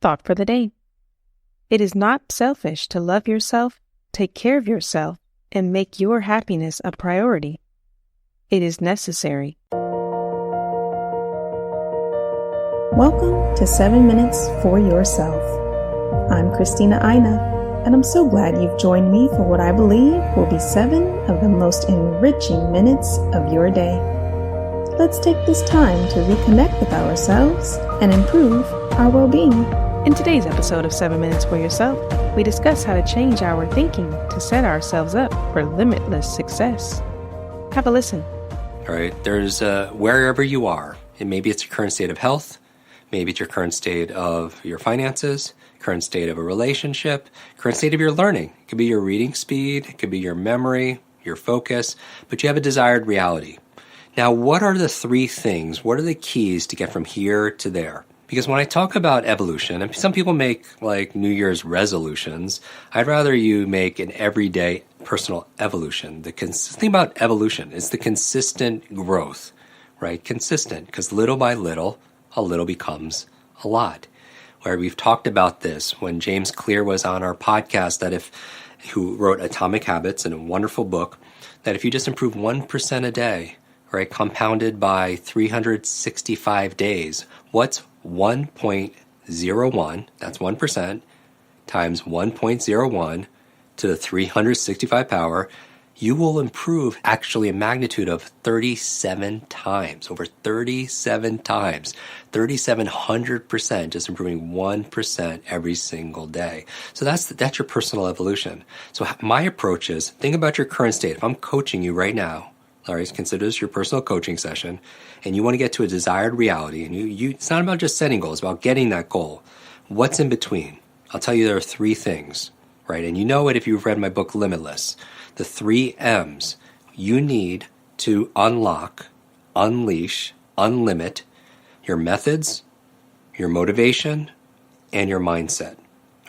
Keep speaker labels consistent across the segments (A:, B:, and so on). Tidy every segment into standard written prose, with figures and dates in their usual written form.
A: Thought for the day. It is not selfish to love yourself, take care of yourself, and make your happiness a priority. It is necessary.
B: Welcome to 7 Minutes for Yourself. I'm Christina, and I'm so glad you've joined me for what I believe will be 7 of the most enriching minutes of your day. Let's take this time to reconnect with ourselves and improve our well-being.
A: In today's episode of 7 Minutes for Yourself, we discuss how to change our thinking to set ourselves up for limitless success. Have a listen.
C: All right, there's wherever you are, and maybe it's your current state of health, maybe it's your current state of your finances, current state of a relationship, current state of your learning. It could be your reading speed, it could be your memory, your focus, but you have a desired reality. Now, what are the 3 things? What are the keys to get from here to there? Because when I talk about evolution, and some people make like New Year's resolutions, I'd rather you make an everyday personal evolution. The thing about evolution is the consistent growth, right? Consistent, because little by little, a little becomes a lot. Where we've talked about this when James Clear was on our podcast, who wrote Atomic Habits and a wonderful book, that if you just improve 1% a day, right, compounded by 365 days, what's 1.01, that's 1%, times 1.01 to the 365 power, you will improve actually a magnitude of 37 times, over 37 times, 3,700%, just improving 1% every single day. So that's your personal evolution. So my approach is, think about your current state. If I'm coaching you right now, all right, consider this your personal coaching session, and you want to get to a desired reality, and it's not about just setting goals, it's about getting that goal. What's in between? I'll tell you there are 3 things, right? And you know it if you've read my book, Limitless. The 3 M's. You need to unlock, unleash, unlimit your methods, your motivation, and your mindset.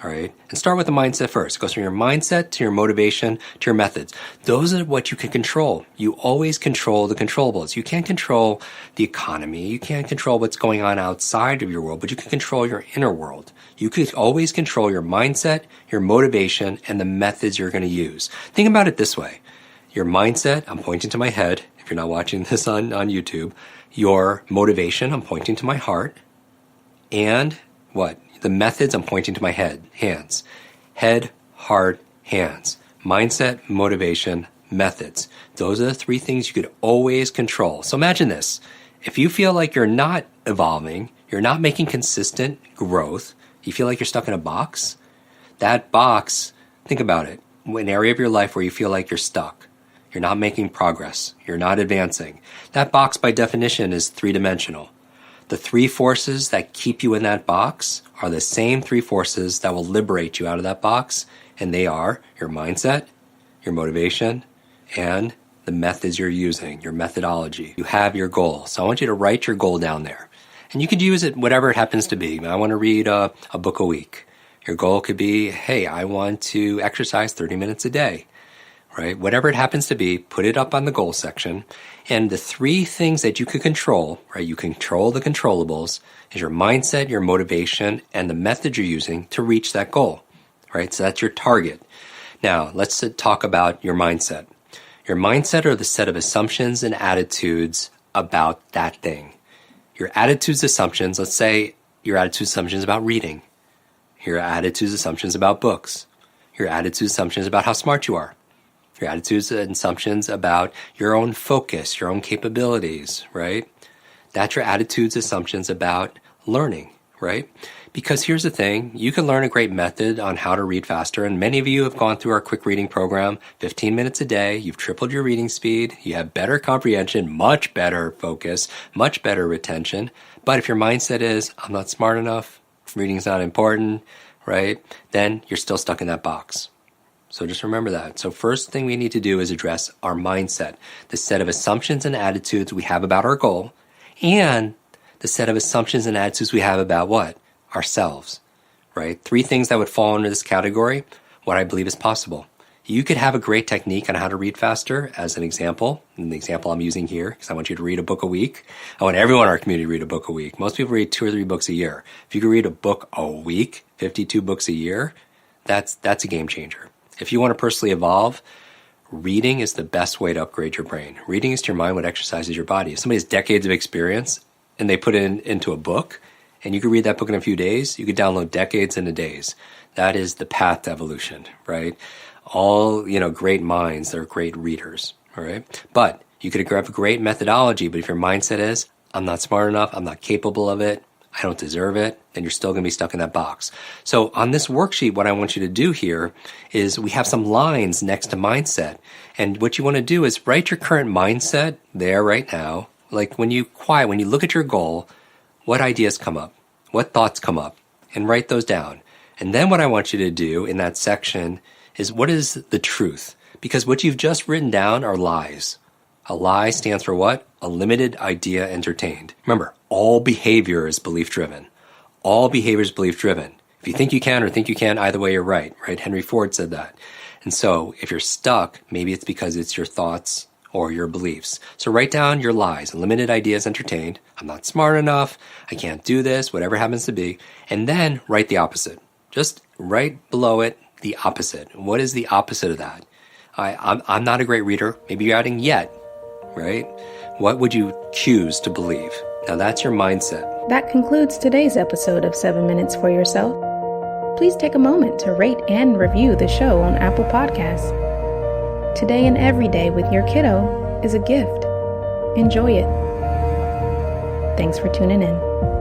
C: All right. And start with the mindset first. It goes from your mindset to your motivation to your methods. Those are what you can control. You always control the controllables. You can't control the economy. You can't control what's going on outside of your world, but you can control your inner world. You can always control your mindset, your motivation, and the methods you're going to use. Think about it this way. Your mindset, I'm pointing to my head. If you're not watching this on YouTube, your motivation, I'm pointing to my heart. And what? The methods, I'm pointing to my hands. Head, heart, hands. Mindset, motivation, methods. Those are the 3 things you could always control. So imagine this. If you feel like you're not evolving, you're not making consistent growth, you feel like you're stuck in a box, that box, think about it, an area of your life where you feel like you're stuck. You're not making progress. You're not advancing. That box, by definition, is 3-dimensional. The 3 forces that keep you in that box are the same 3 forces that will liberate you out of that box, and they are your mindset, your motivation, and the methods you're using, your methodology. You have your goal. So I want you to write your goal down there. And you could use it whatever it happens to be. I want to read a book a week. Your goal could be, hey, I want to exercise 30 minutes a day. Right? Whatever it happens to be, put it up on the goal section. And the 3 things that you can control, right? You control the controllables, is your mindset, your motivation, and the method you're using to reach that goal, right? So that's your target. Now, let's talk about your mindset. Your mindset are the set of assumptions and attitudes about that thing. Your attitudes, assumptions, let's say your attitudes, assumptions about reading. Your attitudes, assumptions about books. Your attitudes, assumptions about how smart you are. Your attitudes and assumptions about your own focus, your own capabilities, right? That's your attitudes, assumptions about learning, right? Because here's the thing, you can learn a great method on how to read faster, and many of you have gone through our quick reading program, 15 minutes a day, you've tripled your reading speed, you have better comprehension, much better focus, much better retention. But if your mindset is, I'm not smart enough, reading's not important, right? Then you're still stuck in that box. So just remember that. So first thing we need to do is address our mindset, the set of assumptions and attitudes we have about our goal, and the set of assumptions and attitudes we have about what? Ourselves, right? 3 things that would fall under this category, what I believe is possible. You could have a great technique on how to read faster as an example. And the example I'm using here, because I want you to read a book a week. I want everyone in our community to read a book a week. Most people read 2 or 3 books a year. If you could read a book a week, 52 books a year, that's a game changer. If you want to personally evolve, reading is the best way to upgrade your brain. Reading is to your mind what exercises your body. If somebody has decades of experience and they put it into a book, and you could read that book in a few days, you could download decades into days. That is the path to evolution, right? All, great minds, they're great readers, all right? But you could have a great methodology, but if your mindset is, I'm not smart enough, I'm not capable of it, I don't deserve it, then you're still going to be stuck in that box. So on this worksheet, what I want you to do here is we have some lines next to mindset. And what you want to do is write your current mindset there right now. Like when you look at your goal, what ideas come up? What thoughts come up? And write those down. And then what I want you to do in that section is what is the truth? Because what you've just written down are lies. A lie stands for what? A limited idea entertained. Remember, all behavior is belief-driven. All behavior is belief-driven. If you think you can or think you can, either way you're right? Henry Ford said that. And so if you're stuck, maybe it's because it's your thoughts or your beliefs. So write down your lies. Limited ideas entertained. I'm not smart enough. I can't do this, whatever happens to be. And then write the opposite. Just right below it, the opposite. What is the opposite of that? I'm not a great reader. Maybe you're adding yet, right? What would you choose to believe? Now that's your mindset.
B: That concludes today's episode of 7 Minutes for Yourself. Please take a moment to rate and review the show on Apple Podcasts. Today and every day with your kiddo is a gift. Enjoy it. Thanks for tuning in.